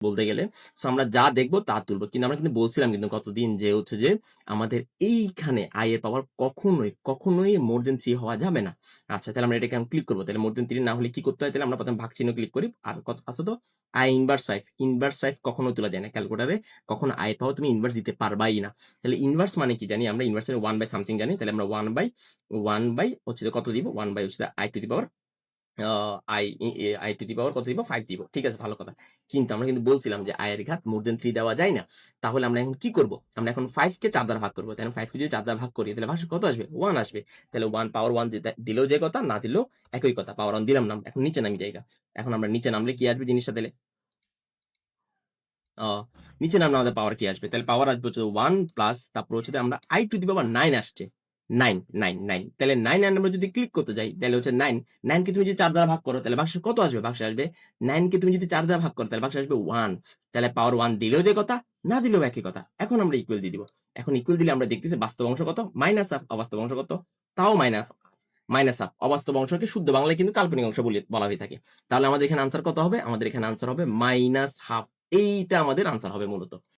বলতে গেলে। সো আমরা যা দেখব তা তুলব। কিন্তু আমরা কিন্তু বলছিলাম কিন্তু গতদিন যে হচ্ছে যে আমাদের এইখানে i এর পাওয়ার কখনোই মোর দ্যান 3 হওয়া যাবে না। আচ্ছা তাহলে আমরা এটাকে এখন ক্লিক করব। তাহলে মোর দ্যান 3 না হলে কি করতে হয়? তাহলে আমরা ১ম ভাগ চিহ্ন ক্লিক করি। আর কত আছে তো i ইনভার্স 5। ইনভার্স 5 কখনো তোলা যায় না। ক্যালকুলেটরে কখনো i এর পাওয়ার তুমি ইনভার্স দিতে পারবাই না। তাহলে ইনভার্স মানে কি জানি? আমরা ইনভার্স এর 1 বাই সামথিং জানি। তাহলে আমরা 1 বাই হচ্ছে যে কত দিব? 1 বাই হচ্ছে i টু দি পাওয়ার আ i টু দি পাওয়ার কত দিব? 5 দিব। ঠিক আছে ভালো কথা। কিন্তু আমরা কিন্তু বলছিলাম যে i এর ঘাত মোর দ্যান 3 দেওয়া যায় না। তাহলে আমরা এখন কি করব? আমরা এখন 5 কে 4 দ্বারা ভাগ করব। তাহলে 5 কে যদি 4 দ্বারা ভাগ করি তাহলে ভাগশেষ কত আসবে? 1 আসবে। তাহলে 1 পাওয়ার 1 দিলেও যে কথা, না দিলেও একই কথা। পাওয়ার 1 দিলাম না। এখন নিচে নামি জায়গা। এখন আমরা নিচে নামলে কি আসবে জিনিসটা তাইলে? আ নিচে নামলে আমাদের পাওয়ার কি আসবে? তাহলে পাওয়ার আসবে হচ্ছে 1 প্লাস তারপর হচ্ছে আমরা i টু দি পাওয়ার 9 আসছে। 9 তাহলে 9 এ আমরা যদি ক্লিক করতে যাই তাহলে হচ্ছে 9 কে তুমি যদি 4 দ্বারা ভাগ করো তাহলে ভাগশেষ কত আসবে? ভাগশেষ আসবে 9 কে তুমি যদি 4 দ্বারা ভাগ করো তাহলে ভাগশেষ আসবে 1। তাহলে পাওয়ার 1 দিলেও যে কথা, না দিলেও একই কথা। এখন আমরা ইকুয়াল দিয়ে দিব। এখন ইকুয়াল দিলে আমরা দেখতেছি বাস্তব অংশ কত? Minus half. অবাস্তব অংশ কত? তাও মাইনাস হাফ। অবাস্তব অংশকে শুদ্ধ বাংলায় কিন্তু কাল্পনিক অংশ বলা হয়ে থাকে। তাহলে আমাদের এখানে আনসার কত হবে? আমাদের এখানে আনসার হবে মাইনাস হাফ। এইটা আমাদের আনসার হবে মূলত।